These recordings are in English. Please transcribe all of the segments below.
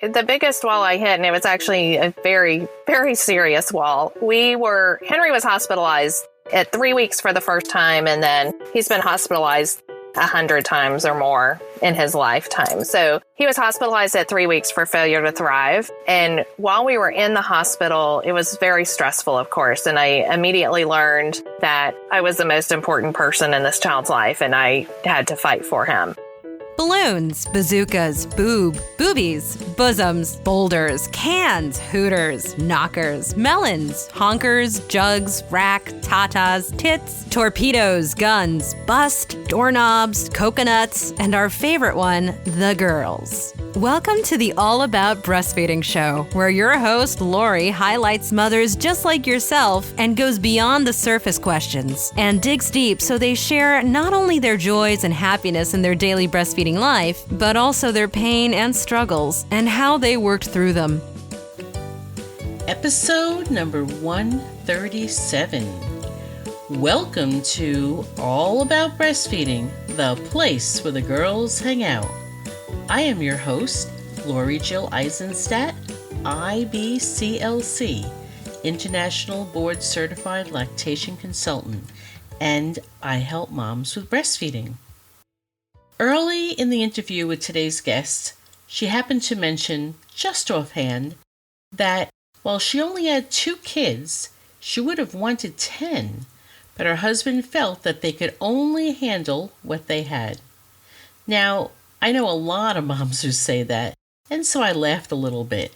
The biggest wall I hit, and it was actually a very, very serious wall. Henry was hospitalized at 3 weeks for the first time, and then he's been hospitalized 100 times or more in his lifetime. So he was hospitalized at 3 weeks for failure to thrive. And while we were in the hospital, it was very stressful, of course. And I immediately learned that I was the most important person in this child's life, and I had to fight for him. Balloons, bazookas, boobies, bosoms, boulders, cans, hooters, knockers, melons, honkers, jugs, rack, tatas, tits, torpedoes, guns, bust, doorknobs, coconuts, and our favorite one, the girls. Welcome to the All About Breastfeeding show, where your host, Lori, highlights mothers just like yourself and goes beyond the surface questions and digs deep so they share not only their joys and happiness in their daily breastfeeding life, but also their pain and struggles and how they worked through them. Episode number 137. Welcome to All About Breastfeeding, the place where the girls hang out. I am your host, Lori Jill Eisenstadt, IBCLC, International Board Certified Lactation Consultant, and I help moms with breastfeeding. Early in the interview with today's guest, she happened to mention, just offhand, that while she only had 2 kids, she would have wanted 10, but her husband felt that they could only handle what they had. Now, I know a lot of moms who say that, and so I laughed a little bit.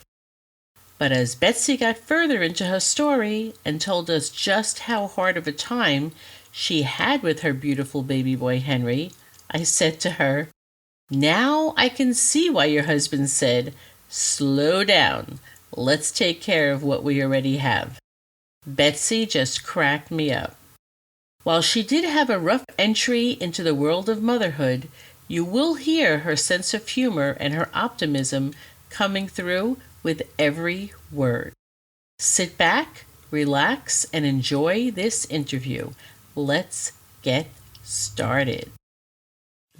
But as Betsy got further into her story and told us just how hard of a time she had with her beautiful baby boy Henry, I said to her, "Now I can see why your husband said, 'Slow down, let's take care of what we already have.'" Betsy just cracked me up. While she did have a rough entry into the world of motherhood, you will hear her sense of humor and her optimism coming through with every word. Sit back, relax, and enjoy this interview. Let's get started.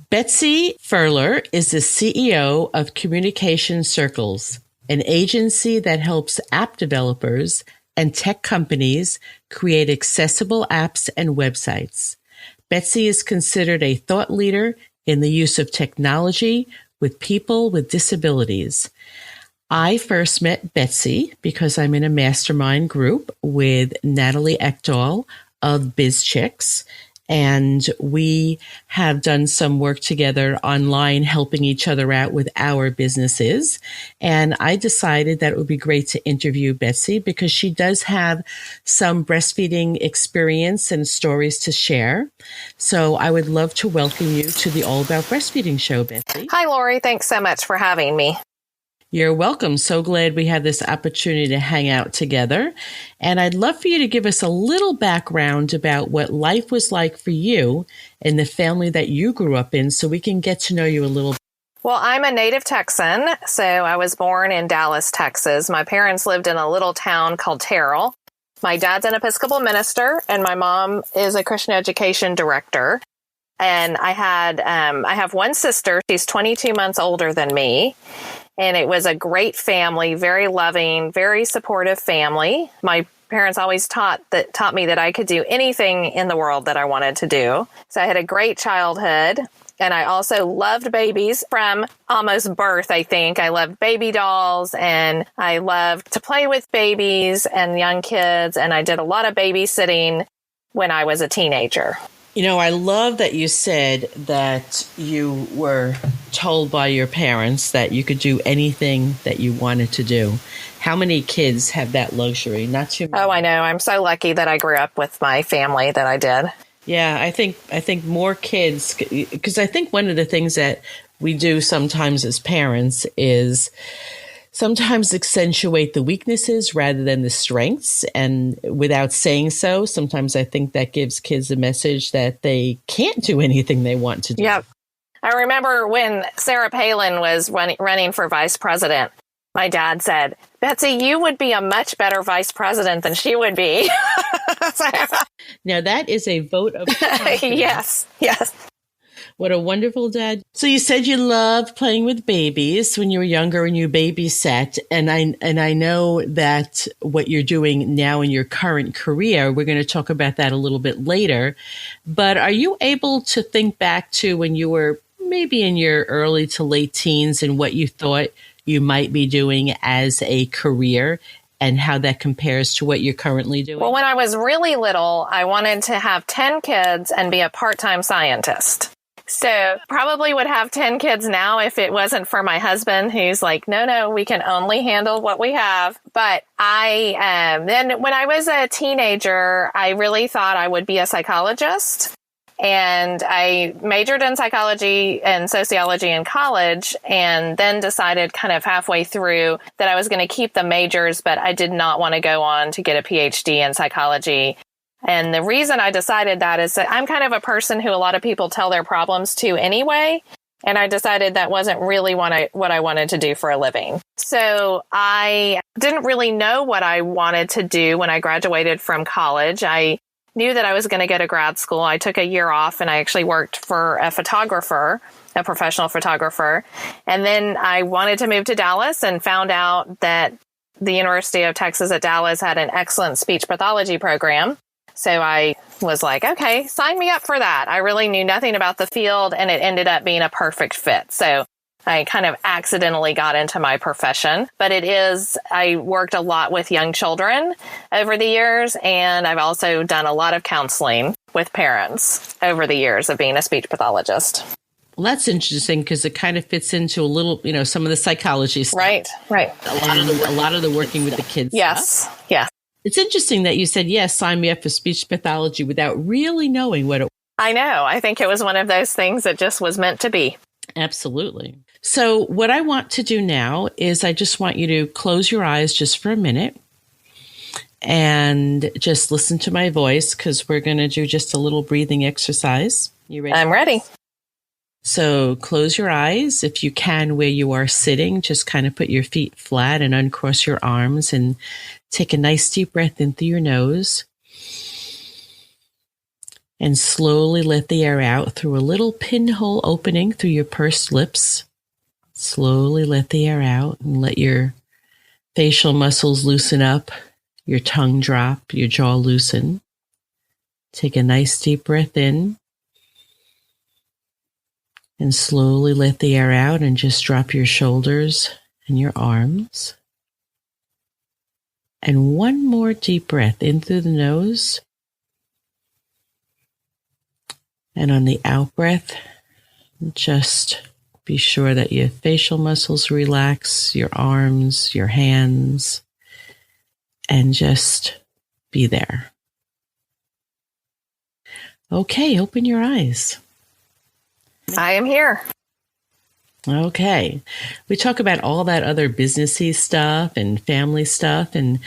Betsy Furler is the CEO of Communication Circles, an agency that helps app developers and tech companies create accessible apps and websites. Betsy is considered a thought leader in the use of technology with people with disabilities. I first met Betsy because I'm in a mastermind group with Natalie Ekdahl of BizChicks, and we have done some work together online, helping each other out with our businesses. And I decided that it would be great to interview Betsy because she does have some breastfeeding experience and stories to share. So I would love to welcome you to the All About Breastfeeding show, Betsy. Hi, Lori. Thanks so much for having me. You're welcome. So glad we have this opportunity to hang out together. And I'd love for you to give us a little background about what life was like for you and the family that you grew up in so we can get to know you a little bit. Well, I'm a native Texan, so I was born in Dallas, Texas. My parents lived in a little town called Terrell. My dad's an Episcopal minister, and my mom is a Christian education director. And I have one sister. She's 22 months older than me. And it was a great family, very loving, very supportive family. My parents always taught me that I could do anything in the world that I wanted to do. So I had a great childhood. And I also loved babies from almost birth, I think. I loved baby dolls, and I loved to play with babies and young kids. And I did a lot of babysitting when I was a teenager. You know, I love that you said that you were told by your parents that you could do anything that you wanted to do. How many kids have that luxury? Not too many. Oh, I know. I'm so lucky that I grew up with my family that I did. Yeah, I think more kids, because I think one of the things that we do sometimes as parents is sometimes accentuate the weaknesses rather than the strengths. And without saying so, sometimes I think that gives kids a message that they can't do anything they want to do. Yep. I remember when Sarah Palin was running for vice president, my dad said, "Betsy, you would be a much better vice president than she would be." Now, that is a vote of confidence. Yes. What a wonderful dad. So you said you loved playing with babies when you were younger and you babysat. And I know that what you're doing now in your current career, we're going to talk about that a little bit later. But are you able to think back to when you were maybe in your early to late teens and what you thought you might be doing as a career and how that compares to what you're currently doing? Well, when I was really little, I wanted to have 10 kids and be a part-time scientist. So probably would have 10 kids now if it wasn't for my husband, who's like, no, we can only handle what we have. But then when I was a teenager, I really thought I would be a psychologist. And I majored in psychology and sociology in college, and then decided kind of halfway through that I was going to keep the majors, but I did not want to go on to get a PhD in psychology. And the reason I decided that is that I'm kind of a person who a lot of people tell their problems to anyway. And I decided that wasn't really what I wanted to do for a living. So I didn't really know what I wanted to do when I graduated from college. I knew that I was going to go to grad school. I took a year off and I actually worked for a professional photographer. And then I wanted to move to Dallas and found out that the University of Texas at Dallas had an excellent speech pathology program. So I was like, okay, sign me up for that. I really knew nothing about the field and it ended up being a perfect fit. So I kind of accidentally got into my profession, but I worked a lot with young children over the years, and I've also done a lot of counseling with parents over the years of being a speech pathologist. Well, that's interesting because it kind of fits into a little, some of the psychology stuff. Right. A lot of the working with the kids. Yes. Stuff. Yeah. It's interesting that you said, yes, sign me up for speech pathology without really knowing what it was. I know. I think it was one of those things that just was meant to be. Absolutely. So what I want to do now is I just want you to close your eyes just for a minute and just listen to my voice because we're going to do just a little breathing exercise. You ready? I'm ready. So close your eyes. If you can, where you are sitting, just kind of put your feet flat and uncross your arms and take a nice deep breath in through your nose. And slowly let the air out through a little pinhole opening through your pursed lips. Slowly let the air out and let your facial muscles loosen up, your tongue drop, your jaw loosen. Take a nice deep breath in and slowly let the air out and just drop your shoulders and your arms. And one more deep breath in through the nose. And on the out breath, just be sure that your facial muscles relax, your arms, your hands, and just be there. Okay, open your eyes. I am here. Okay. We talk about all that other businessy stuff and family stuff. And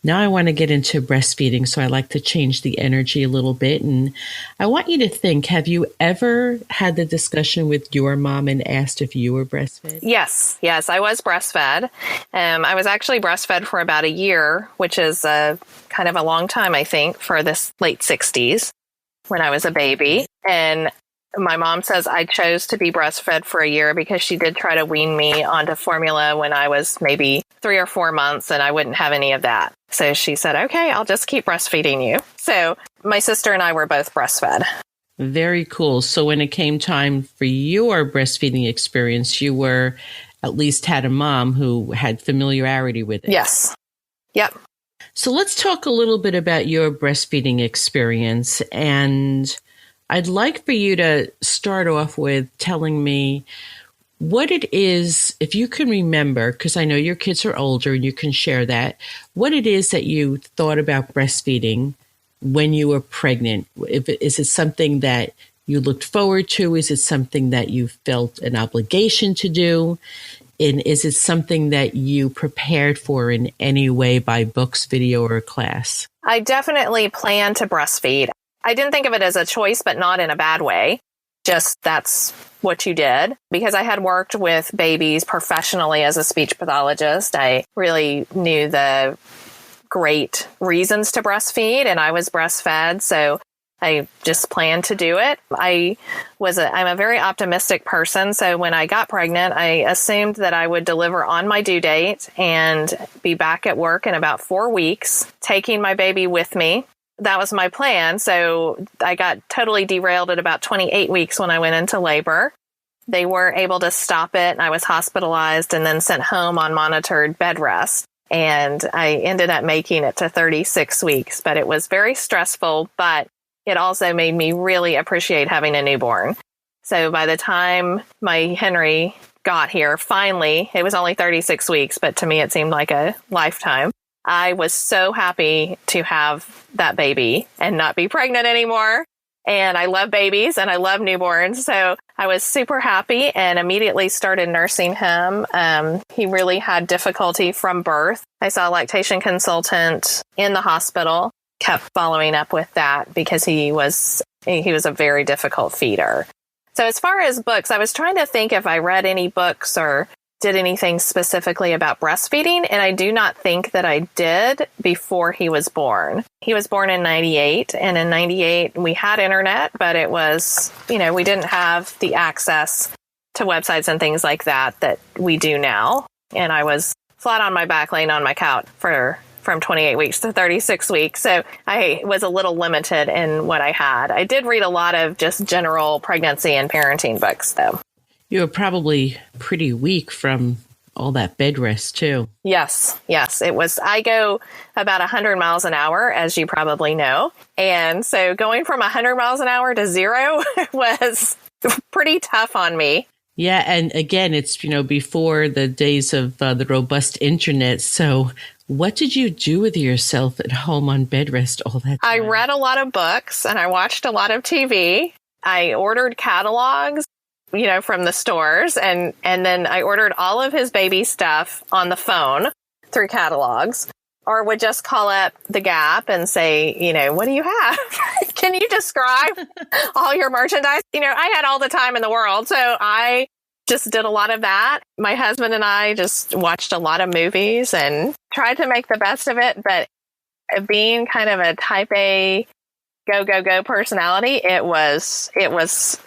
now I want to get into breastfeeding. So I like to change the energy a little bit. And I want you to think, have you ever had the discussion with your mom and asked if you were breastfed? Yes, I was breastfed. I was actually breastfed for about a year, which is kind of a long time, I think, for this late 60s when I was a baby. And my mom says I chose to be breastfed for a year because she did try to wean me onto formula when I was maybe 3 or 4 months and I wouldn't have any of that. So she said, okay, I'll just keep breastfeeding you. So my sister and I were both breastfed. Very cool. So when it came time for your breastfeeding experience, you were at least had a mom who had familiarity with it. Yes. Yep. So let's talk a little bit about your breastfeeding experience. And I'd like for you to start off with telling me what it is, if you can remember, because I know your kids are older and you can share that, what it is that you thought about breastfeeding when you were pregnant. Is it something that you looked forward to? Is it something that you felt an obligation to do? And is it something that you prepared for in any way by books, video, or class? I definitely plan to breastfeed. I didn't think of it as a choice, but not in a bad way. Just that's what you did. Because I had worked with babies professionally as a speech pathologist, I really knew the great reasons to breastfeed, and I was breastfed. So I just planned to do it. I'm a very optimistic person. So when I got pregnant, I assumed that I would deliver on my due date and be back at work in about 4 weeks, taking my baby with me. That was my plan. So I got totally derailed at about 28 weeks when I went into labor. They were able to stop it, and I was hospitalized and then sent home on monitored bed rest. And I ended up making it to 36 weeks, but it was very stressful, but it also made me really appreciate having a newborn. So by the time my Henry got here, finally, it was only 36 weeks, but to me it seemed like a lifetime. I was so happy to have that baby and not be pregnant anymore. And I love babies and I love newborns. So I was super happy and immediately started nursing him. He really had difficulty from birth. I saw a lactation consultant in the hospital, kept following up with that because he was a very difficult feeder. So as far as books, I was trying to think if I read any books or did anything specifically about breastfeeding, and I do not think that I did before he was born. He was born in 98, and in 98 we had internet, but it was, we didn't have the access to websites and things like that we do now. And I was flat on my back laying on my couch from 28 weeks to 36 weeks. So I was a little limited in what I had. I did read a lot of just general pregnancy and parenting books, though. You were probably pretty weak from all that bed rest, too. Yes, it was. I go about 100 miles an hour, as you probably know. And so going from 100 miles an hour to 0 was pretty tough on me. Yeah. And again, it's, before the days of the robust internet. So what did you do with yourself at home on bed rest all that time? I read a lot of books and I watched a lot of TV. I ordered catalogs, from the stores. And then I ordered all of his baby stuff on the phone through catalogs, or would just call up the Gap and say, what do you have? Can you describe all your merchandise? I had all the time in the world. So I just did a lot of that. My husband and I just watched a lot of movies and tried to make the best of it. But being kind of a type A go personality, it was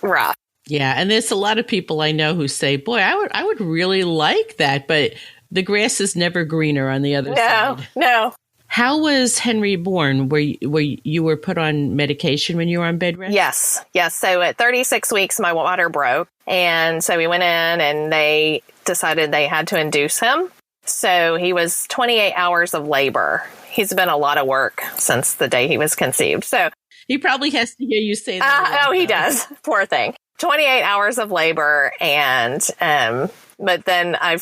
rough. Yeah. And there's a lot of people I know who say, boy, I would really like that. But the grass is never greener on the other side. No. How was Henry born? Were you were put on medication when you were on bed rest? Yes. So at 36 weeks, my water broke. And so we went in and they decided they had to induce him. So he was 28 hours of labor. He's been a lot of work since the day he was conceived. So he probably has to hear you say that. He does. Poor thing. 28 hours of labor. And, but then I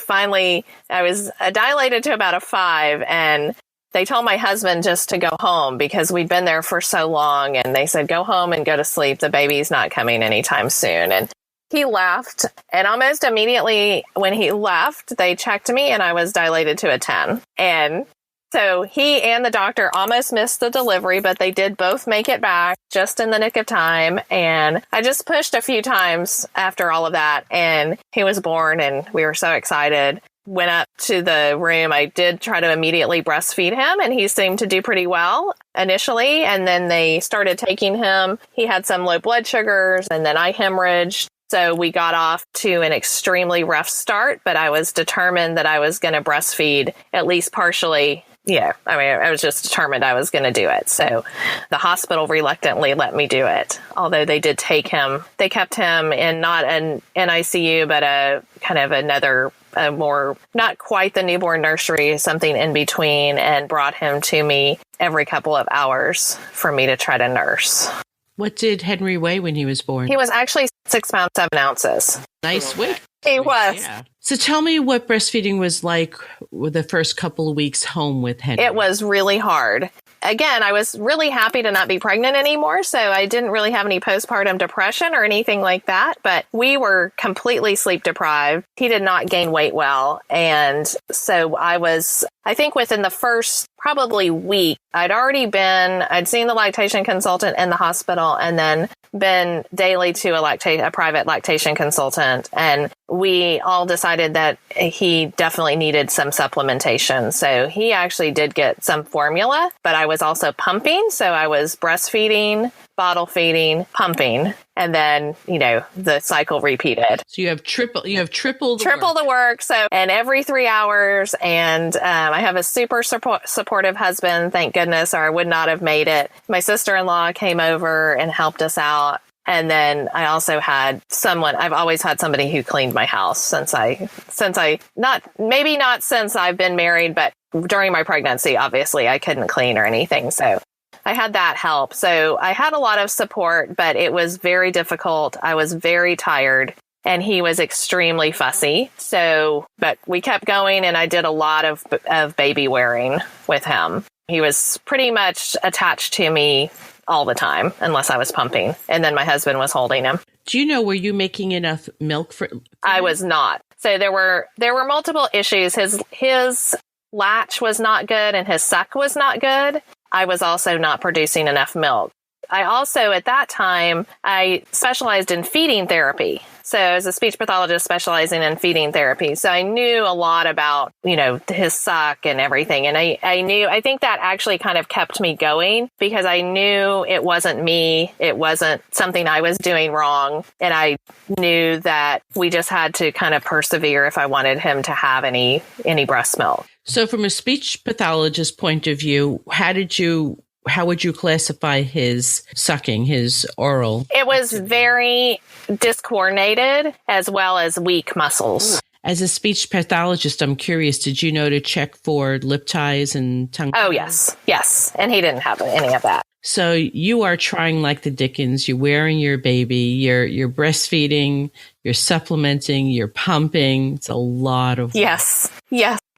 was dilated to about a 5, and they told my husband just to go home because we'd been there for so long. And they said, go home and go to sleep. The baby's not coming anytime soon. And he left. And almost immediately when he left, they checked me and I was dilated to a 10. And so he and the doctor almost missed the delivery, but they did both make it back just in the nick of time. And I just pushed a few times after all of that. And he was born and we were so excited. Went up to the room. I did try to immediately breastfeed him and he seemed to do pretty well initially. And then they started taking him. He had some low blood sugars and then I hemorrhaged. So we got off to an extremely rough start, but I was determined that I was going to breastfeed at least partially. Yeah, I was just determined I was going to do it. So the hospital reluctantly let me do it. Although they did take him, they kept him in not an NICU, but a kind of another, a more, not quite the newborn nursery, something in between, and brought him to me every couple of hours for me to try to nurse. What did Henry weigh when he was born? He was actually 6 pounds, 7 ounces. Nice weight. He was. Yeah. So tell me what breastfeeding was like with the first couple of weeks home with Henry. It was really hard. Again, I was really happy to not be pregnant anymore, so I didn't really have any postpartum depression or anything like that, but we were completely sleep deprived. He did not gain weight well, and so I think within the first probably week, I'd seen the lactation consultant in the hospital and then been daily to a private lactation consultant. And we all decided that he definitely needed some supplementation. So he actually did get some formula, but I was also pumping. So I was breastfeeding bottle feeding, pumping, and then, the cycle repeated. So you have triple the work. So, and every 3 hours. And I have a super supportive husband, thank goodness, or I would not have made it. My sister-in-law came over and helped us out. And then I also had I've always had somebody who cleaned my house since not since I've been married, but during my pregnancy, obviously I couldn't clean or anything. So I had that help. So I had a lot of support, but it was very difficult. I was very tired and he was extremely fussy. So, but we kept going and I did a lot of baby wearing with him. He was pretty much attached to me all the time, unless I was pumping. And then my husband was holding him. Do you know, were you making enough milk for I was not. So there were multiple issues. His latch was not good and his suck was not good. I was also not producing enough milk. I also, at that time, I specialized in feeding therapy. So as a speech pathologist specializing in feeding therapy. So I knew a lot about, his suck and everything. And I think that actually kind of kept me going because I knew it wasn't me. It wasn't something I was doing wrong. And I knew that we just had to kind of persevere if I wanted him to have any breast milk. So from a speech pathologist point of view, how would you classify his sucking, his oral? It was very discoordinated as well as weak muscles. As a speech pathologist, I'm curious, did you know to check for lip ties and tongue ties? Oh, yes. And he didn't have any of that. So you are trying like the Dickens. You're wearing your baby, you're breastfeeding, you're supplementing, you're pumping. It's a lot of work. Yes.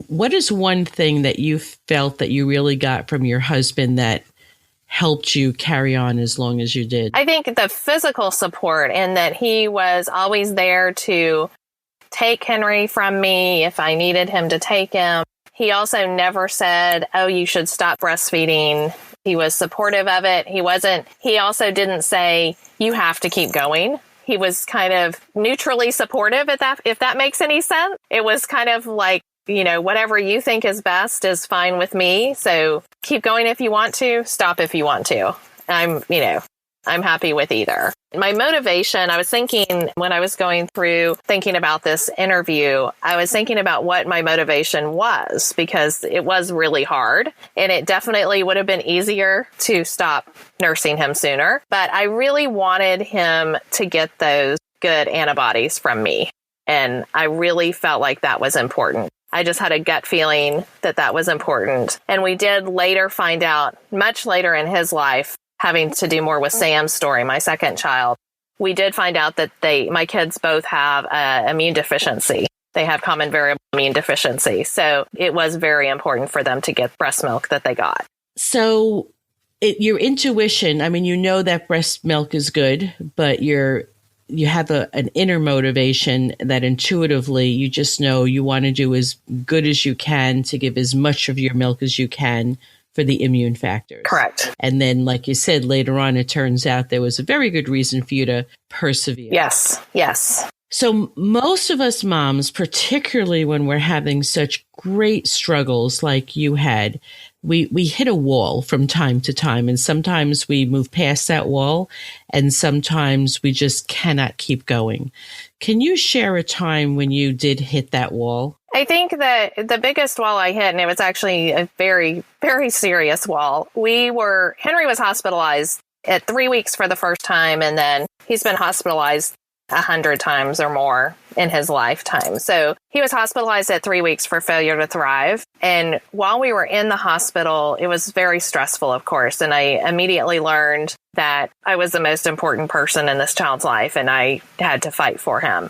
What is one thing that you felt that you really got from your husband that helped you carry on as long as you did? I think the physical support and that he was always there to take Henry from me if I needed him to take him. He also never said, "Oh, you should stop breastfeeding." He was supportive of it. He also didn't say, "You have to keep going." He was kind of neutrally supportive if that makes any sense. It was kind of like, whatever you think is best is fine with me. So keep going if you want to, stop if you want to. I'm happy with either. My motivation, I was thinking when I was thinking about this interview, I was thinking about what my motivation was because it was really hard and it definitely would have been easier to stop nursing him sooner. But I really wanted him to get those good antibodies from me. And I really felt like that was important. I just had a gut feeling that was important. And we did later find out, much later in his life, having to do more with Sam's story, my second child, we did find out that my kids both have immune deficiency. They have common variable immune deficiency. So it was very important for them to get breast milk that they got. So your intuition, you know that breast milk is good, but you have an inner motivation that intuitively you just know you want to do as good as you can to give as much of your milk as you can for the immune factors. Correct. And then, like you said, later on, it turns out there was a very good reason for you to persevere. Yes. So most of us moms, particularly when we're having such great struggles like you had, we hit a wall from time to time, and sometimes we move past that wall, and sometimes we just cannot keep going. Can you share a time when you did hit that wall? I think that the biggest wall I hit, and it was actually a very, very serious wall. Henry was hospitalized at 3 weeks for the first time, and then he's been hospitalized 100 times or more in his lifetime. So he was hospitalized at 3 weeks for failure to thrive. And while we were in the hospital, it was very stressful, of course. And I immediately learned that I was the most important person in this child's life, and I had to fight for him.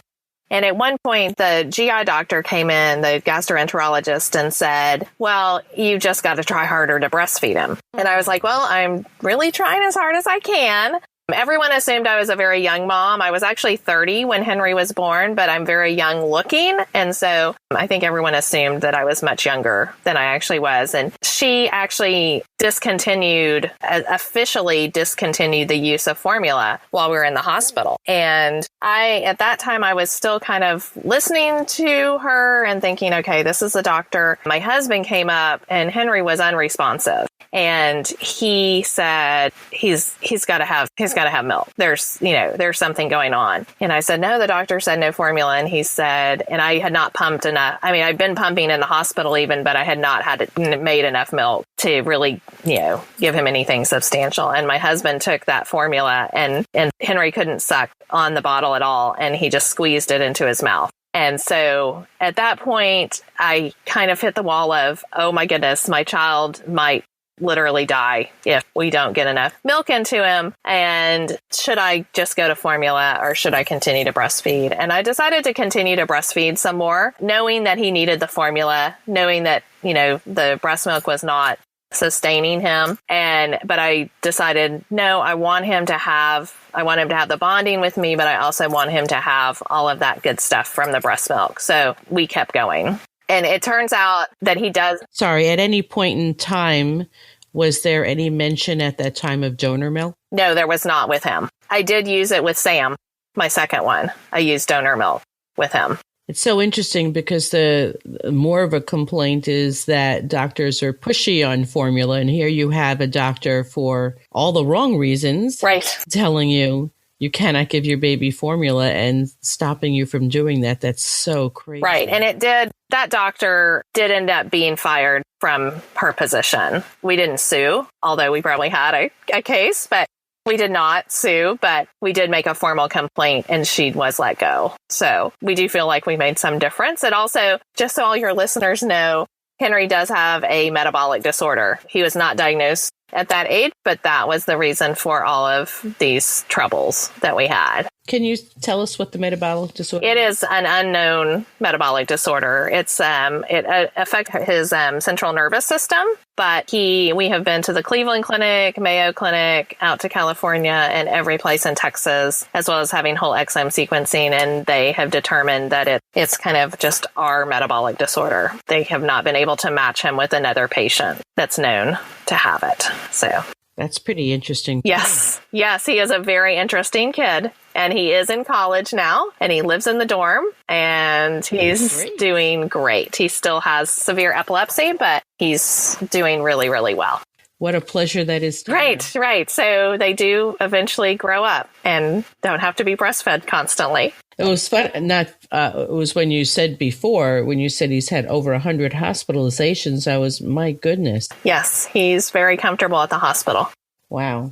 And at one point, the GI doctor came in, the gastroenterologist, and said, "Well, you just got to try harder to breastfeed him." And I was like, "Well, I'm really trying as hard as I can." Everyone assumed I was a very young mom. I was actually 30 when Henry was born, but I'm very young looking. And so I think everyone assumed that I was much younger than I actually was. And she actually officially discontinued the use of formula while we were in the hospital. And at that time, I was still kind of listening to her and thinking, okay, this is the doctor. My husband came up and Henry was unresponsive. And he said, he's got to have milk. There's something going on. And I said, no, the doctor said no formula. And he said, and I had not pumped enough. I mean, I'd been pumping in the hospital even, but I had not made enough milk to really, give him anything substantial. And my husband took that formula and Henry couldn't suck on the bottle at all. And he just squeezed it into his mouth. And so at that point, I kind of hit the wall of, oh my goodness, my child might literally die if we don't get enough milk into him. And should I just go to formula or should I continue to breastfeed? And I decided to continue to breastfeed some more, knowing that he needed the formula, knowing that, the breast milk was not sustaining him. But I decided, no, I want him to have the bonding with me, but I also want him to have all of that good stuff from the breast milk. So we kept going. And it turns out that he does. Sorry, at any point in time, was there any mention at that time of donor milk? No, there was not with him. I did use it with Sam, my second one. I used donor milk with him. It's so interesting because the more of a complaint is that doctors are pushy on formula. And here you have a doctor for all the wrong reasons, right, telling you cannot give your baby formula and stopping you from doing that. That's so crazy. Right. And that doctor did end up being fired from her position. We didn't sue, although we probably had a case, but we did not sue, but we did make a formal complaint and she was let go. So we do feel like we made some difference. And also, just so all your listeners know, Henry does have a metabolic disorder. He was not diagnosed at that age, but that was the reason for all of these troubles that we had. Can you tell us what the metabolic disorder is? It is an unknown metabolic disorder. It affects his central nervous system, but we have been to the Cleveland Clinic, Mayo Clinic, out to California, and every place in Texas, as well as having whole exome sequencing, and they have determined that it's kind of just our metabolic disorder. They have not been able to match him with another patient that's known to have it. So that's pretty interesting. Yes, he is a very interesting kid. And he is in college now, and he lives in the dorm, and he's doing great. He still has severe epilepsy, but he's doing really, really well. What a pleasure that is. Right. So they do eventually grow up and don't have to be breastfed constantly. It was fun. It was when you said he's had over 100 hospitalizations. My goodness. Yes, he's very comfortable at the hospital. Wow.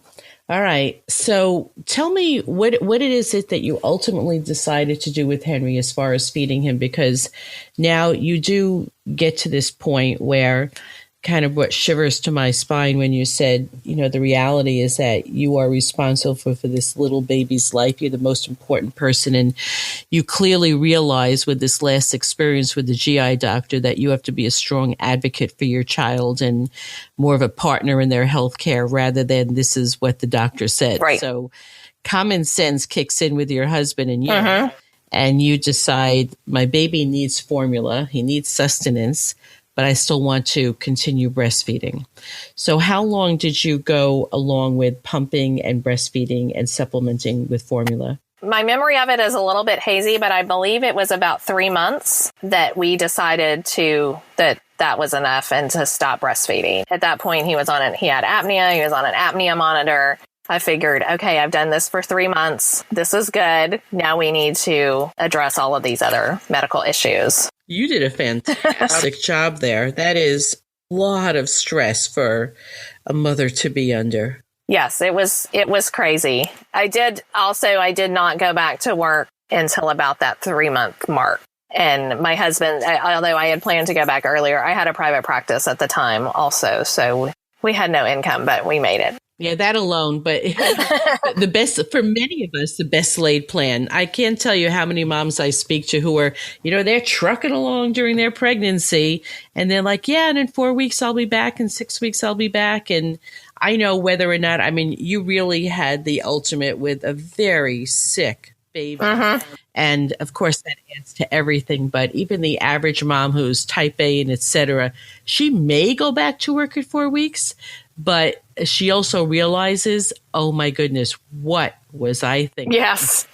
All right. So tell me what it is that you ultimately decided to do with Henry as far as feeding him, because now you do get to this point where kind of what shivers to my spine when you said, the reality is that you are responsible for this little baby's life. You're the most important person. And you clearly realize with this last experience with the GI doctor that you have to be a strong advocate for your child and more of a partner in their health care rather than this is what the doctor said. Right. So common sense kicks in with your husband and you, and you decide my baby needs formula. He needs sustenance, but I still want to continue breastfeeding. So how long did you go along with pumping and breastfeeding and supplementing with formula? My memory of it is a little bit hazy, but I believe it was about 3 months that we decided that was enough and to stop breastfeeding. At that point, he had apnea. He was on an apnea monitor. I figured, okay, I've done this for 3 months. This is good. Now we need to address all of these other medical issues. You did a fantastic job there. That is a lot of stress for a mother to be under. Yes, it was crazy. I did not go back to work until about that 3-month mark. And my husband, although I had planned to go back earlier, I had a private practice at the time also. So we had no income, but we made it. Yeah, that alone. But the best for many of us, the best laid plan. I can't tell you how many moms I speak to who are, they're trucking along during their pregnancy and they're like, yeah, and in 4 weeks I'll be back. In 6 weeks I'll be back. And I know whether or not, you really had the ultimate with a very sick baby. And of course that adds to everything. But even the average mom who's type A and et cetera, she may go back to work at 4 weeks, but she also realizes, oh my goodness, what was I thinking? Yes.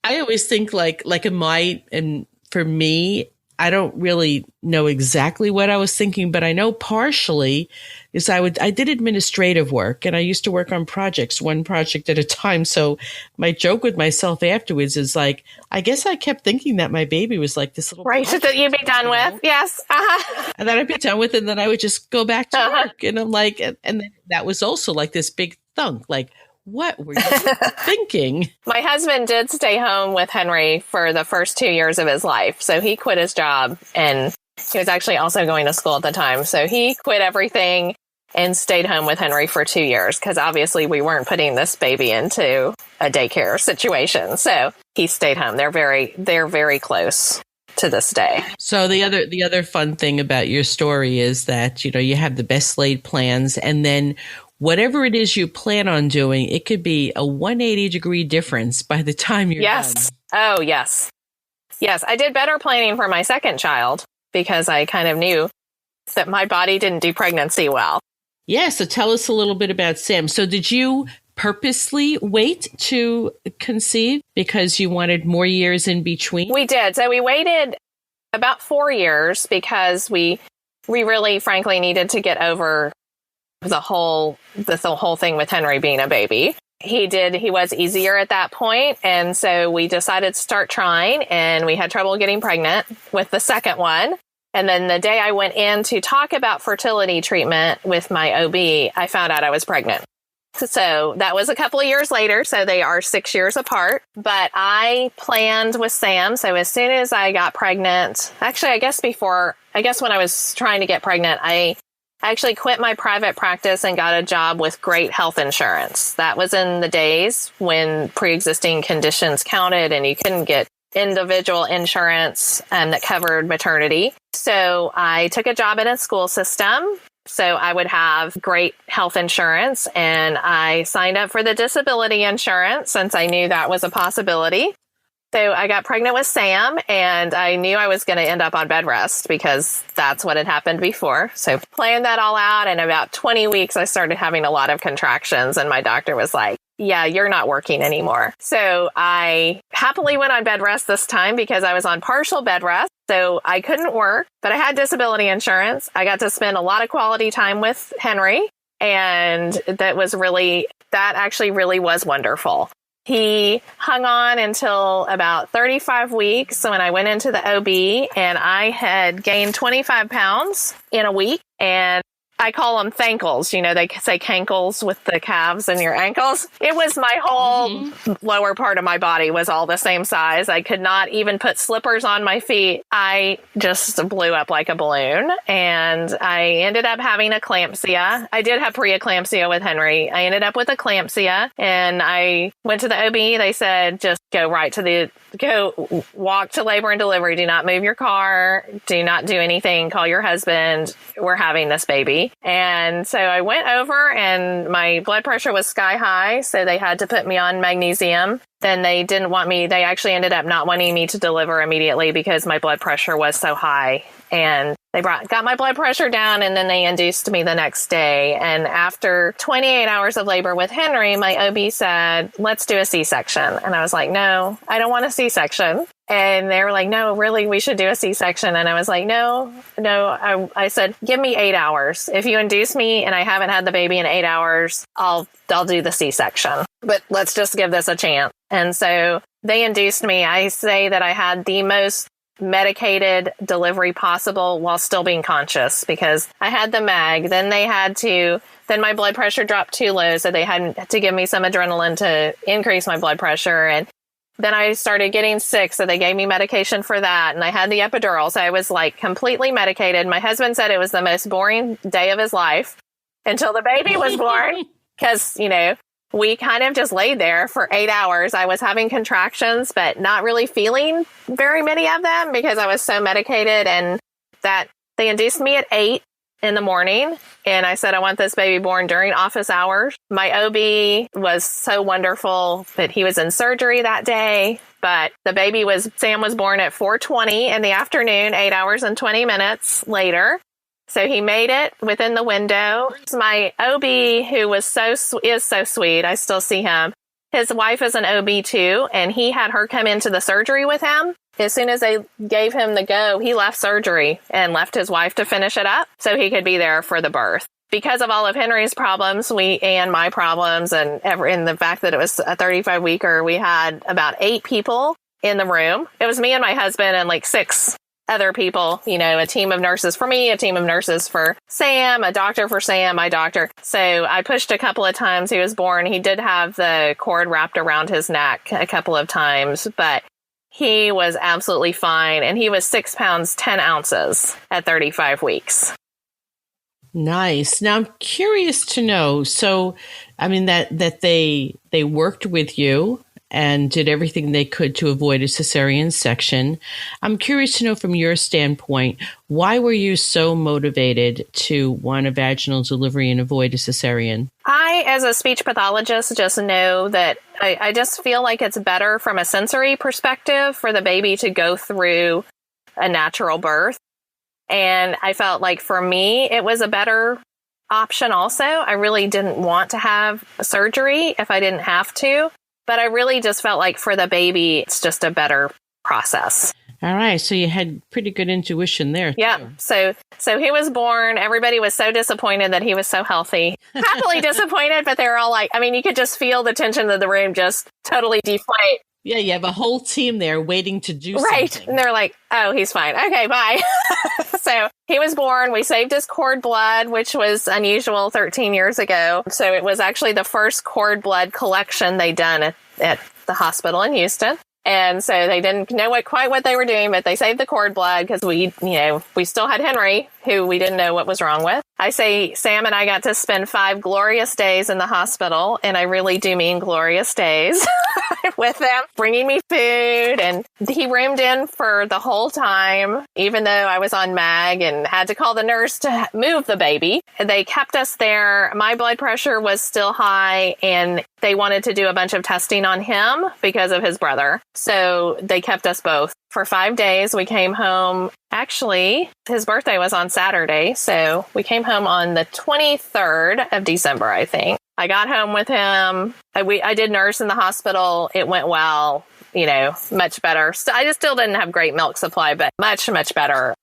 I always think like and for me, I don't really know exactly what I was thinking, but I know partially is I did administrative work and I used to work on projects, one project at a time. So my joke with myself afterwards is like, I guess I kept thinking that my baby was like this little project that you'd be done with. Yes. And then I'd be done with it and then I would just go back to work. And I'm like, and then that was also like this big thunk, like, what were you thinking? My husband did stay home with Henry for the first 2 years of his life. So he quit his job and he was actually also going to school at the time. So he quit everything and stayed home with Henry for 2 years because obviously we weren't putting this baby into a daycare situation. So he stayed home. They're very close to this day. So the other fun thing about your story is that, you have the best laid plans and then whatever it is you plan on doing, it could be a 180-degree difference by the time you're done. Oh, yes. Yes, I did better planning for my second child because I kind of knew that my body didn't do pregnancy well. Yeah, so tell us a little bit about Sam. So did you purposely wait to conceive because you wanted more years in between? We did. So we waited about 4 years because we really, frankly, needed to get over the whole thing with Henry being a baby. He was easier at that point. And so we decided to start trying and we had trouble getting pregnant with the second one. And then the day I went in to talk about fertility treatment with my OB, I found out I was pregnant. So that was a couple of years later. So they are 6 years apart. But I planned with Sam. So as soon as I got pregnant, actually, I guess when I was trying to get pregnant, I actually quit my private practice and got a job with great health insurance. That was in the days when pre-existing conditions counted and you couldn't get individual insurance that covered maternity. So I took a job in a school system. So I would have great health insurance and I signed up for the disability insurance since I knew that was a possibility. So I got pregnant with Sam and I knew I was going to end up on bed rest because that's what had happened before. So planned that all out. And about 20 weeks, I started having a lot of contractions and my doctor was like, yeah, you're not working anymore. So I happily went on bed rest this time because I was on partial bed rest. So I couldn't work, but I had disability insurance. I got to spend a lot of quality time with Henry. And that actually really was wonderful. He hung on until about 35 weeks when I went into the OB and I had gained 25 pounds in a week. And I call them thankles. They say cankles with the calves and your ankles. It was my whole lower part of my body was all the same size. I could not even put slippers on my feet. I just blew up like a balloon and I ended up having eclampsia. I did have preeclampsia with Henry. I ended up with eclampsia and I went to the OB. They said, just go walk to labor and delivery. Do not move your car. Do not do anything. Call your husband. We're having this baby. And so I went over and my blood pressure was sky high. So they had to put me on magnesium. Then they actually ended up not wanting me to deliver immediately because my blood pressure was so high. And they got my blood pressure down and then they induced me the next day. And after 28 hours of labor with Henry, my OB said, let's do a C-section. And I was like, no, I don't want a C-section. And they were like, no, really, we should do a C-section. And I was like, no. I said, give me 8 hours. If you induce me and I haven't had the baby in 8 hours, I'll do the C-section. But let's just give this a chance. And so they induced me. I say that I had the most medicated delivery possible while still being conscious because I had the mag. Then my blood pressure dropped too low. So they had to give me some adrenaline to increase my blood pressure. And then I started getting sick. So they gave me medication for that. And I had the epidural. So I was like completely medicated. My husband said it was the most boring day of his life until the baby was born. because, we kind of just laid there for 8 hours. I was having contractions, but not really feeling very many of them because I was so medicated, and that they induced me at 8 in the morning. And I said, I want this baby born during office hours. My OB was so wonderful that he was in surgery that day, but Sam was born at 4:20 in the afternoon, 8 hours and 20 minutes later. So he made it within the window. My OB, who is so sweet, I still see him. His wife is an OB too, and he had her come into the surgery with him. As soon as they gave him the go, he left surgery and left his wife to finish it up so he could be there for the birth. Because of all of Henry's problems, and my problems, and in the fact that it was a 35-weeker, we had about 8 people in the room. It was me and my husband and like 6 other people, a team of nurses for me, a team of nurses for Sam, a doctor for Sam, my doctor. So I pushed a couple of times. He was born. He did have the cord wrapped around his neck a couple of times, but he was absolutely fine. And he was 6 pounds, 10 ounces at 35 weeks. Nice. Now I'm curious to know, so, that they worked with you and did everything they could to avoid a cesarean section. I'm curious to know from your standpoint, why were you so motivated to want a vaginal delivery and avoid a cesarean? I, as a speech pathologist, just know that I just feel like it's better from a sensory perspective for the baby to go through a natural birth. And I felt like for me, it was a better option also. I really didn't want to have surgery if I didn't have to. But I really just felt like for the baby, it's just a better process. All right. So you had pretty good intuition there. Yeah. Too. So he was born. Everybody was so disappointed that he was so healthy. Happily disappointed, but they were all like, you could just feel the tension of the room just totally deflate. Yeah, you have a whole team there waiting to do right. something. And they're like, oh, he's fine. Okay, bye. So he was born. We saved his cord blood, which was unusual 13 years ago. So it was actually the first cord blood collection they done at the hospital in Houston. And so they didn't know quite what they were doing, but they saved the cord blood because we still had Henry, who we didn't know what was wrong with. I say Sam and I got to spend 5 glorious days in the hospital, and I really do mean glorious days with them, bringing me food. And he roomed in for the whole time, even though I was on MAG and had to call the nurse to move the baby. They kept us there. My blood pressure was still high, and they wanted to do a bunch of testing on him because of his brother. So they kept us both for 5 days. We came home. Actually, his birthday was on Saturday. So we came home on the 23rd of December, I think. I got home with him. I did nurse in the hospital. It went well, much better. So I just still didn't have great milk supply, but much, much better.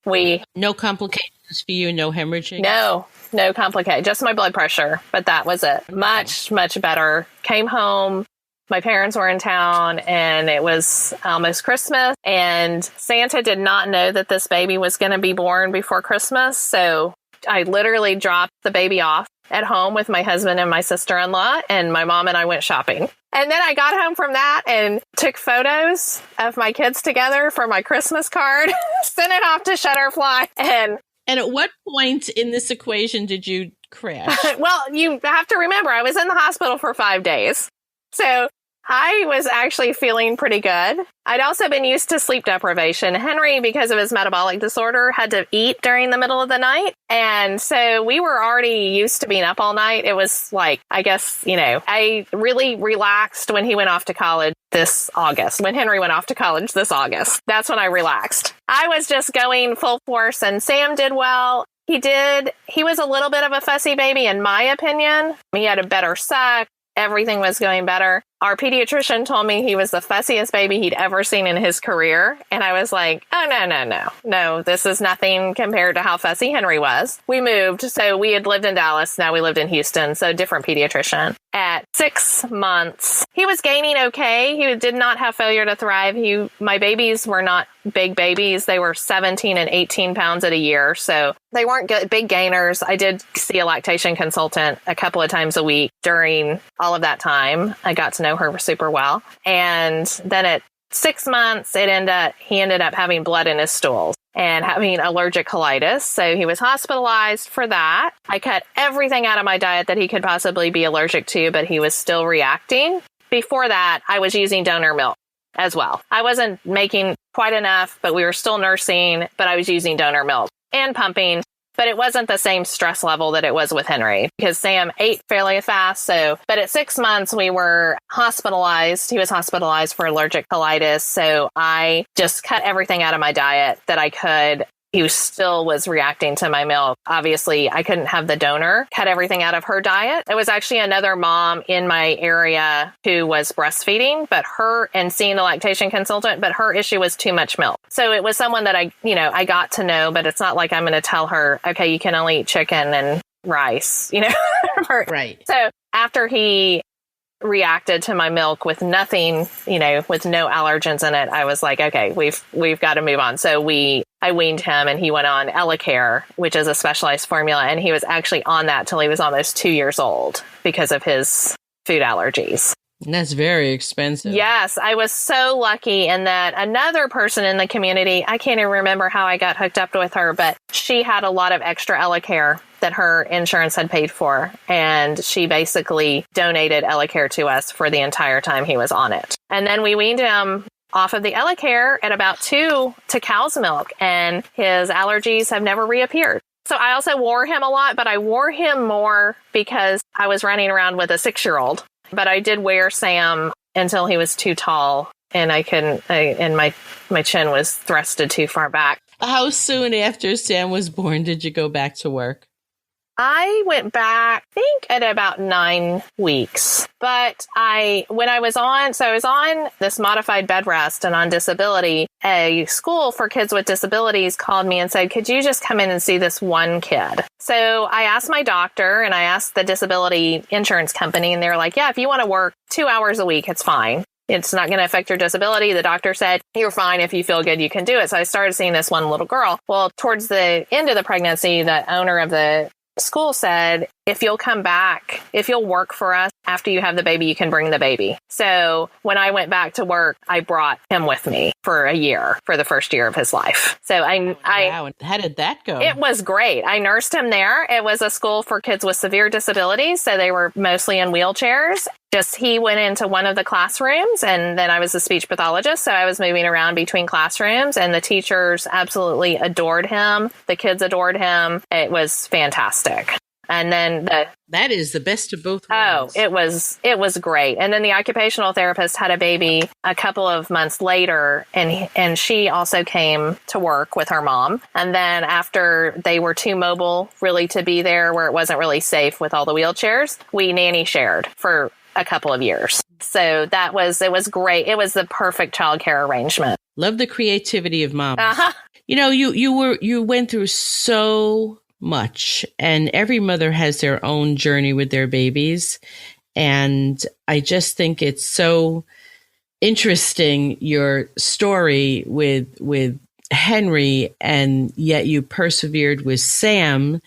No complications for you? No hemorrhaging? No complications. Just my blood pressure. But that was it. Much, much better. Came home. My parents were in town, and it was almost Christmas, and Santa did not know that this baby was going to be born before Christmas. So I literally dropped the baby off at home with my husband and my sister-in-law, and my mom and I went shopping. And then I got home from that and took photos of my kids together for my Christmas card, sent it off to Shutterfly. And at what point in this equation did you crash? Well, you have to remember, I was in the hospital for 5 days. So I was actually feeling pretty good. I'd also been used to sleep deprivation. Henry, because of his metabolic disorder, had to eat during the middle of the night. And so we were already used to being up all night. It was like, I guess, I really relaxed when he went off to college this August. When Henry went off to college this August, that's when I relaxed. I was just going full force, and Sam did well. He was a little bit of a fussy baby, in my opinion. He had a better suck. Everything was going better. Our pediatrician told me he was the fussiest baby he'd ever seen in his career. And I was like, oh, no, this is nothing compared to how fussy Henry was. We moved. So we had lived in Dallas. Now we lived in Houston. So different pediatrician. At 6 months, he was gaining okay. He did not have failure to thrive. My babies were not big babies. They were 17 and 18 pounds at a year. So they weren't big gainers. I did see a lactation consultant a couple of times a week during all of that time. I got to know her super well. And then at 6 months, he ended up having blood in his stools. and having allergic colitis. So he was hospitalized for that. I cut everything out of my diet that he could possibly be allergic to, but he was still reacting. Before that, I was using donor milk as well. I wasn't making quite enough, but we were still nursing, but I was using donor milk and pumping. But it wasn't the same stress level that it was with Henry because Sam ate fairly fast. But at 6 months, we were hospitalized. He was hospitalized for allergic colitis. So I just cut everything out of my diet that I could. He still was reacting to my milk. Obviously, I couldn't have the donor, cut everything out of her diet. It was actually another mom in my area who was breastfeeding, and seeing the lactation consultant, but her issue was too much milk. So it was someone that I got to know, but it's not like I'm going to tell her, okay, you can only eat chicken and rice, Right. So after he reacted to my milk with nothing, with no allergens in it, I was like, okay, we've got to move on. So I weaned him and he went on EleCare, which is a specialized formula. And he was actually on that till he was almost 2 years old because of his food allergies. And that's very expensive. Yes, I was so lucky in that another person in the community, I can't even remember how I got hooked up with her, but she had a lot of extra EleCare that her insurance had paid for. And she basically donated EleCare to us for the entire time he was on it. And then we weaned him off of the EleCare at about 2 to cow's milk, and his allergies have never reappeared. So I also wore him a lot, but I wore him more because I was running around with a 6-year-old. But I did wear Sam until he was too tall, and and my chin was thrusted too far back. How soon after Sam was born did you go back to work? I went back, I think, at about 9 weeks. But I was on this modified bed rest and on disability, a school for kids with disabilities called me and said, could you just come in and see this one kid? So I asked my doctor and I asked the disability insurance company, and they were like, yeah, if you want to work 2 hours a week, it's fine. It's not going to affect your disability. The doctor said, you're fine. If you feel good, you can do it. So I started seeing this one little girl. Well, towards the end of the pregnancy, the owner of the school said, if you'll come back, if you'll work for us after you have the baby, you can bring the baby. So when I went back to work, I brought him with me for a year, for the first year of his life. So Wow. How did that go? It was great. I nursed him there. It was a school for kids with severe disabilities. So they were mostly in wheelchairs. He went into one of the classrooms, and then I was a speech pathologist. So I was moving around between classrooms, and the teachers absolutely adored him. The kids adored him. It was fantastic. And then that is the best of both worlds. Oh, it was great. And then the occupational therapist had a baby a couple of months later, and she also came to work with her mom. And then after they were too mobile really to be there, where it wasn't really safe with all the wheelchairs, we nanny shared for a couple of years. So it was great. It was the perfect childcare arrangement. Love the creativity of moms. Uh-huh. You went through so much, and every mother has their own journey with their babies. And I just think it's so interesting, your story with Henry, and yet you persevered with Sam,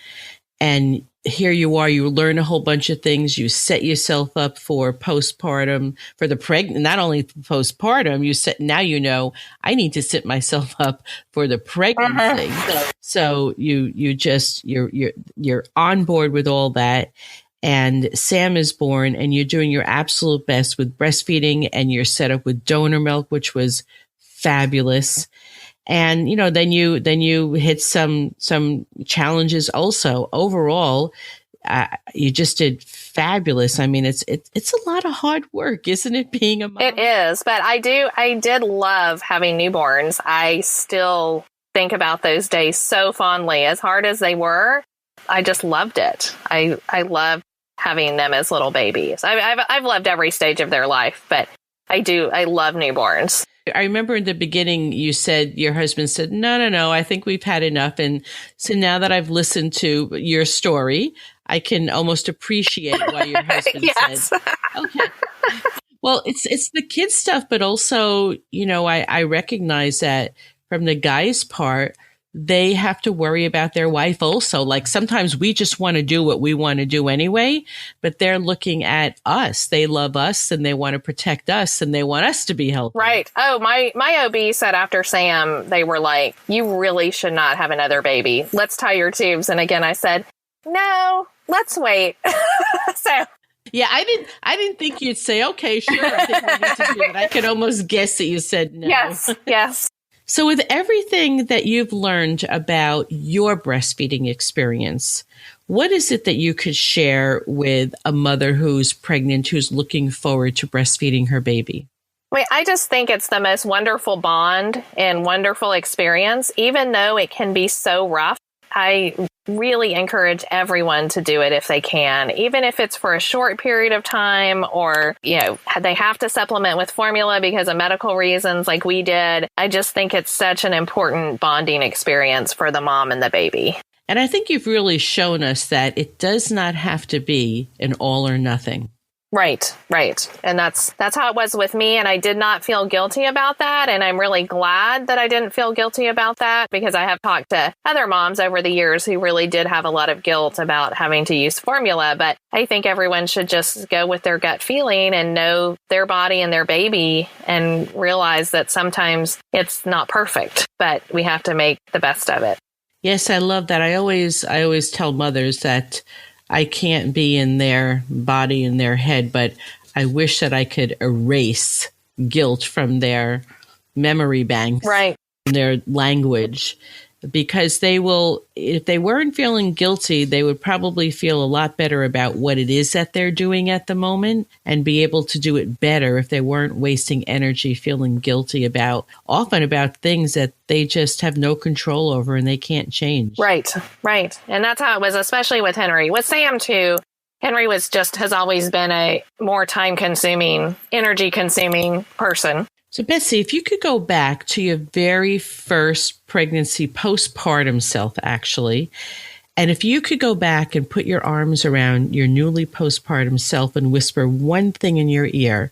and here you are, you learn a whole bunch of things. You set yourself up for postpartum, for the pregnant, not only postpartum, I need to set myself up for the pregnancy. Uh-huh. So you're on board with all that. And Sam is born, and you're doing your absolute best with breastfeeding, and you're set up with donor milk, which was fabulous. And, then you hit some challenges also. Overall, you just did fabulous. I mean, it's a lot of hard work, isn't it, being a mom? It is, but I did love having newborns. I still think about those days so fondly. As hard as they were, I just loved it. I loved having them as little babies. I've loved every stage of their life, but I love newborns. I remember in the beginning, your husband said, no, I think we've had enough. And so now that I've listened to your story, I can almost appreciate why your husband said, okay. Well, it's the kids stuff, but also, I recognize that from the guy's part, they have to worry about their wife also. Like sometimes we just want to do what we want to do anyway, but they're looking at us. They love us and they want to protect us and they want us to be healthy. Right. Oh, my OB said after Sam, they were like, you really should not have another baby. Let's tie your tubes. And again, I said, no, let's wait. So. Yeah, I didn't think you'd say, okay, sure, I think we need to do it. I could almost guess that you said no. Yes. So with everything that you've learned about your breastfeeding experience, what is it that you could share with a mother who's pregnant, who's looking forward to breastfeeding her baby? I just think it's the most wonderful bond and wonderful experience, even though it can be so rough. I really encourage everyone to do it if they can, even if it's for a short period of time or, they have to supplement with formula because of medical reasons like we did. I just think it's such an important bonding experience for the mom and the baby. And I think you've really shown us that it does not have to be an all or nothing. Right. And that's how it was with me. And I did not feel guilty about that. And I'm really glad that I didn't feel guilty about that because I have talked to other moms over the years who really did have a lot of guilt about having to use formula. But I think everyone should just go with their gut feeling and know their body and their baby and realize that sometimes it's not perfect, but we have to make the best of it. Yes, I love that. I always tell mothers that I can't be in their body, in their head, but I wish that I could erase guilt from their memory banks, right, their language, because they will, if they weren't feeling guilty, they would probably feel a lot better about what it is that they're doing at the moment and be able to do it better if they weren't wasting energy feeling guilty often about things that they just have no control over and they can't change. Right. And that's how it was, especially with Henry. With Sam, too. Henry has always been a more time-consuming, energy-consuming person. So, Betsy, if you could go back to your very first pregnancy, postpartum self, actually, and if you could go back and put your arms around your newly postpartum self and whisper one thing in your ear,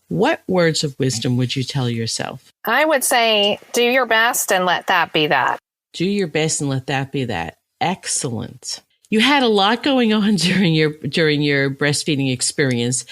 what words of wisdom would you tell yourself? I would say, do your best and let that be that. Do your best and let that be that. Excellent. You had a lot going on during your breastfeeding experience.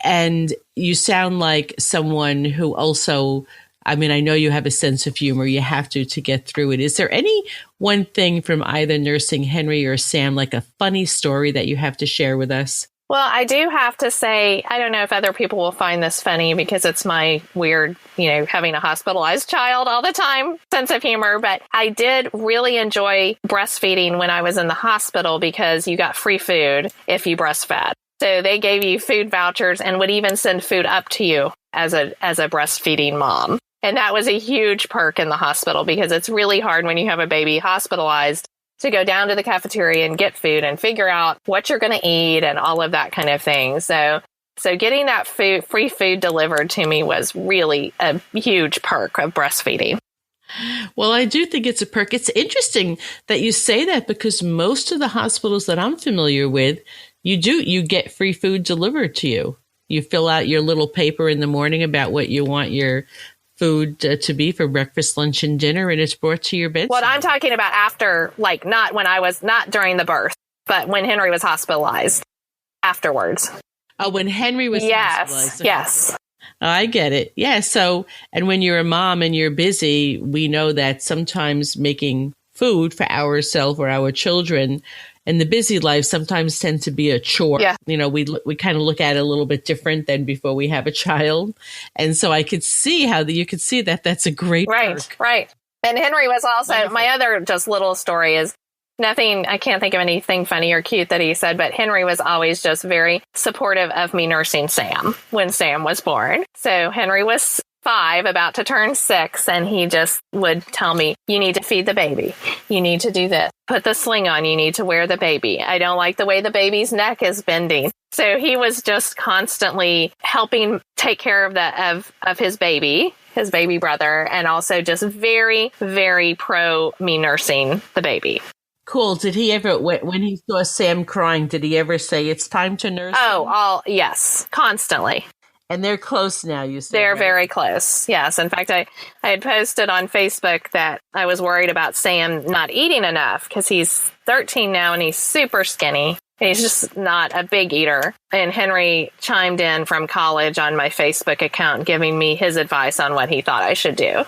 And you sound like someone who also, I know you have a sense of humor. You have to get through it. Is there any one thing from either nursing Henry or Sam, like a funny story that you have to share with us? Well, I do have to say, I don't know if other people will find this funny because it's my weird, having a hospitalized child all the time sense of humor. But I did really enjoy breastfeeding when I was in the hospital because you got free food if you breastfed. So they gave you food vouchers and would even send food up to you as a breastfeeding mom. And that was a huge perk in the hospital because it's really hard when you have a baby hospitalized to go down to the cafeteria and get food and figure out what you're going to eat and all of that kind of thing. So getting that free food delivered to me was really a huge perk of breastfeeding. Well, I do think it's a perk. It's interesting that you say that because most of the hospitals that I'm familiar with, you get free food delivered to you. You fill out your little paper in the morning about what you want your food to be for breakfast, lunch, and dinner, and it's brought to your bedside. What I'm talking about after, not during the birth, but when Henry was hospitalized afterwards. Oh, when Henry was hospitalized. Yes. Oh, I get it. Yeah. So, and when you're a mom and you're busy, we know that sometimes making food for ourselves or our children and the busy life sometimes tends to be a chore. Yeah. We kind of look at it a little bit different than before we have a child. And so I could see you could see that that's a great perk. Right. And Henry was also, wonderful. My other just little story is nothing, I can't think of anything funny or cute that he said, but Henry was always just very supportive of me nursing Sam when Sam was born. So Henry was 5, about to turn 6, and he just would tell me, you need to feed the baby. You need to do this. Put the sling on. You need to wear the baby. I don't like the way the baby's neck is bending. So he was just constantly helping take care of his baby brother, and also just very, very pro me nursing the baby. Cool. Did he ever, when he saw Sam crying, did he ever say, it's time to nurse? Yes, constantly. And they're close now, you said. They're right? very close. Yes. In fact, I had posted on Facebook that I was worried about Sam not eating enough because he's 13 now and he's super skinny. He's just not a big eater. And Henry chimed in from college on my Facebook account, giving me his advice on what he thought I should do.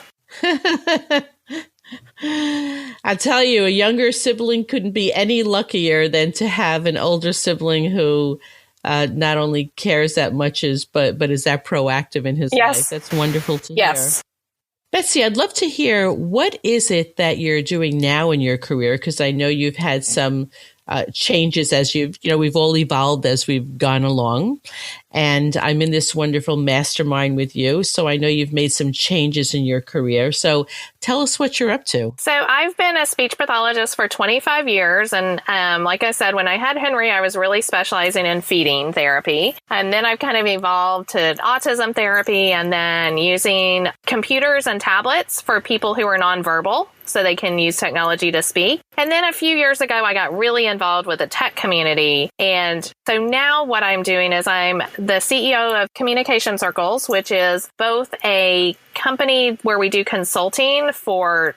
I tell you, a younger sibling couldn't be any luckier than to have an older sibling who not only cares that much but is that proactive in his life. That's wonderful to hear. Betsy, I'd love to hear, what is it that you're doing now in your career? Because I know you've had some changes as we've all evolved as we've gone along. And I'm in this wonderful mastermind with you. So I know you've made some changes in your career. So tell us what you're up to. So I've been a speech pathologist for 25 years. And like I said, when I had Henry, I was really specializing in feeding therapy. And then I've kind of evolved to autism therapy and then using computers and tablets for people who are nonverbal, so they can use technology to speak. And then a few years ago, I got really involved with the tech community. And so now what I'm doing is I'm the CEO of Communication Circles, which is both a company where we do consulting for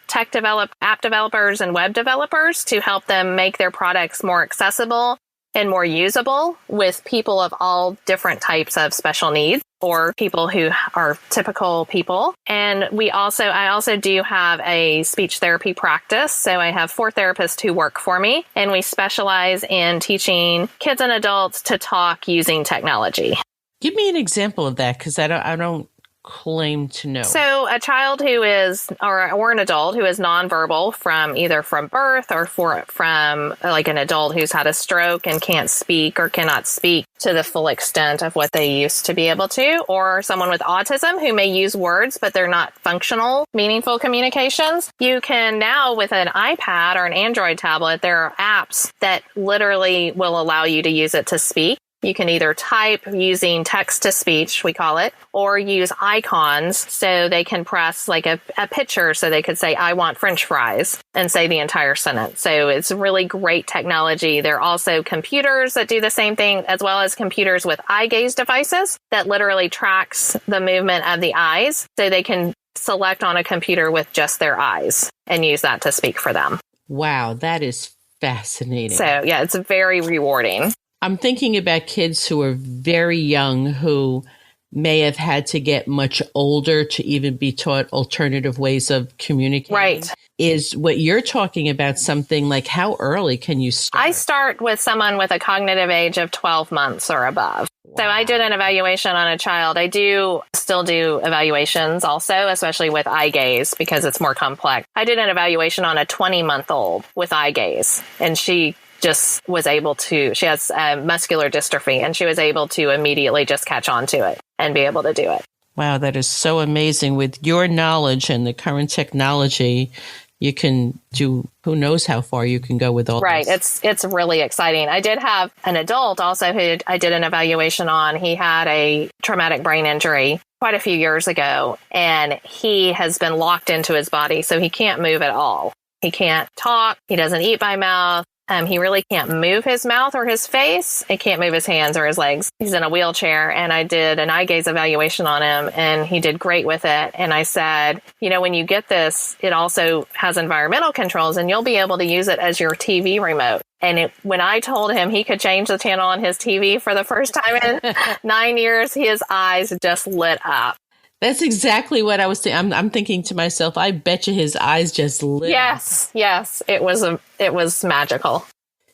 app developers and web developers to help them make their products more accessible and more usable with people of all different types of special needs or people who are typical people. And I also do have a speech therapy practice. So I have 4 therapists who work for me, and we specialize in teaching kids and adults to talk using technology. Give me an example of that, because I don't claim to know. So a child who is, or an adult who is nonverbal either from birth or from like an adult who's had a stroke and can't speak or cannot speak to the full extent of what they used to be able to, or someone with autism who may use words, but they're not functional, meaningful communications. You can now, with an iPad or an Android tablet, there are apps that literally will allow you to use it to speak. You can either type using text to speech, we call it, or use icons so they can press like a picture so they could say, I want French fries, and say the entire sentence. So it's really great technology. There are also computers that do the same thing, as well as computers with eye gaze devices that literally tracks the movement of the eyes so they can select on a computer with just their eyes and use that to speak for them. Wow, that is fascinating. So yeah, it's very rewarding. I'm thinking about kids who are very young who may have had to get much older to even be taught alternative ways of communicating. Right. Is what you're talking about something like, how early can you start? I start with someone with a cognitive age of 12 months or above. Wow. So I did an evaluation on a child. I do still do evaluations also, especially with eye gaze, because it's more complex. I did an evaluation on a 20-month-old with eye gaze, and she just was able to, she has muscular dystrophy, and she was able to immediately just catch on to it and be able to do it. Wow, that is so amazing. With your knowledge and the current technology, you can do, who knows how far you can go with all right. this. It's really exciting. I did have an adult also who I did an evaluation on. He had a traumatic brain injury quite a few years ago, and he has been locked into his body, so he can't move at all. He can't talk. He doesn't eat by mouth. He really can't move his mouth or his face. He can't move his hands or his legs. He's in a wheelchair, and I did an eye gaze evaluation on him, and he did great with it. And I said, when you get this, it also has environmental controls, and you'll be able to use it as your TV remote. And when I told him he could change the channel on his TV for the first time in 9 years, his eyes just lit up. That's exactly what I was thinking. I'm thinking to myself, I bet you his eyes just lit up. Yes. It was magical.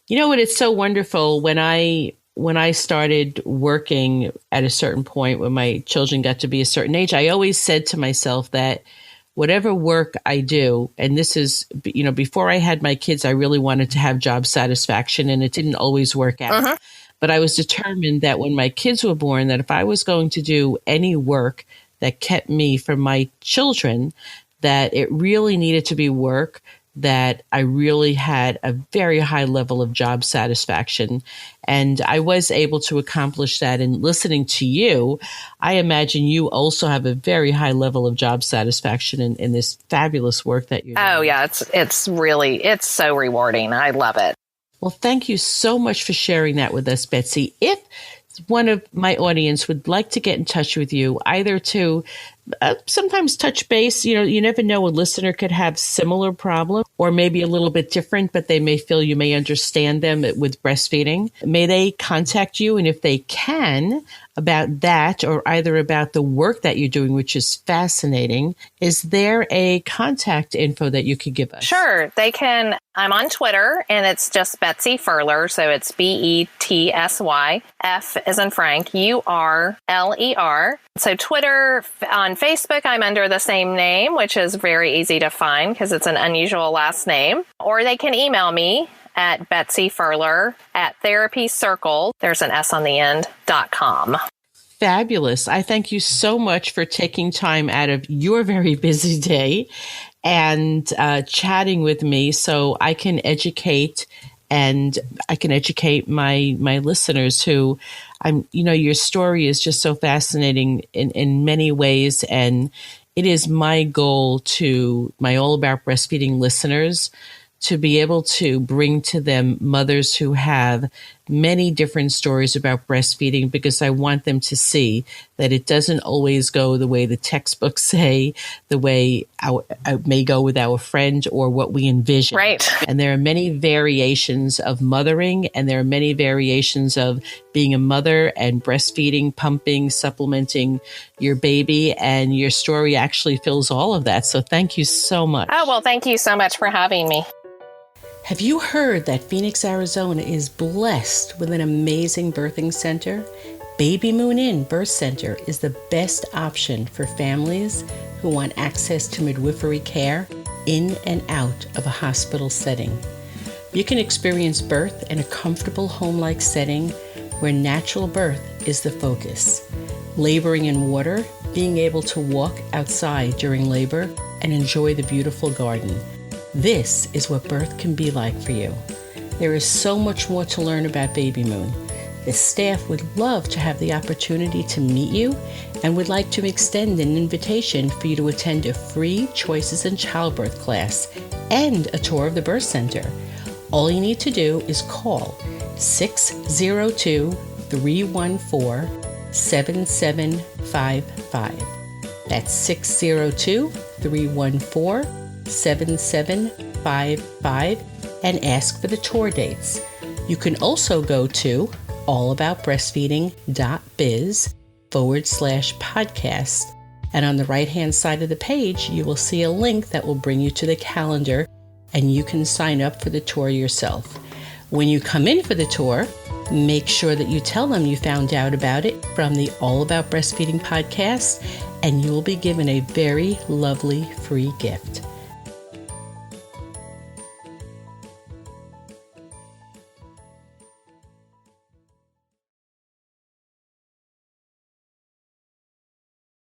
You know what? It's so wonderful. When I started working at a certain point, when my children got to be a certain age, I always said to myself that whatever work I do, and this is, before I had my kids, I really wanted to have job satisfaction, and it didn't always work out. Uh-huh. But I was determined that when my kids were born, that if I was going to do any work that kept me from my children, that it really needed to be work that I really had a very high level of job satisfaction. And I was able to accomplish that. And listening to you, I imagine you also have a very high level of job satisfaction in this fabulous work that you're doing. Oh, yeah. It's so rewarding. I love it. Well, thank you so much for sharing that with us, Betsy. If one of my audience would like to get in touch with you, either to sometimes touch base, you never know, a listener could have similar problems or maybe a little bit different, but they may feel you may understand them with breastfeeding. May they contact you? And if they can, about that, or either about the work that you're doing, which is fascinating, is there a contact info that you could give us? Sure. They can. I'm on Twitter, and it's just Betsy Furler. So it's Betsy, F as in Frank, Urler. So Twitter, on Facebook, I'm under the same name, which is very easy to find because it's an unusual last name. Or they can email me at betsyfurler@therapycircle, there's an S on the end, .com. Fabulous. I thank you so much for taking time out of your very busy day and chatting with me so I can educate and I can educate my listeners who your story is just so fascinating in many ways. And it is my goal to my All About Breastfeeding listeners to be able to bring to them mothers who have many different stories about breastfeeding, because I want them to see that it doesn't always go the way the textbooks say, the way it may go with our friend or what we envision. Right. And there are many variations of mothering, and there are many variations of being a mother and breastfeeding, pumping, supplementing your baby, and your story actually fills all of that. So thank you so much. Oh, well, thank you so much for having me. Have you heard that Phoenix, Arizona is blessed with an amazing birthing center? Baby Moon Inn Birth Center is the best option for families who want access to midwifery care in and out of a hospital setting. You can experience birth in a comfortable home-like setting where natural birth is the focus. Laboring in water, being able to walk outside during labor, and enjoy the beautiful garden. This is what birth can be like for you. There is so much more to learn about Baby Moon. The staff would love to have the opportunity to meet you and would like to extend an invitation for you to attend a free Choices in Childbirth class and a tour of the birth center. All you need to do is call 602-314-7755. That's 602-314-7755 and ask for the tour dates. You can also go to allaboutbreastfeeding.biz/podcast. And on the right-hand side of the page, you will see a link that will bring you to the calendar, and you can sign up for the tour yourself. When you come in for the tour, make sure that you tell them you found out about it from the All About Breastfeeding podcast, and you will be given a very lovely free gift.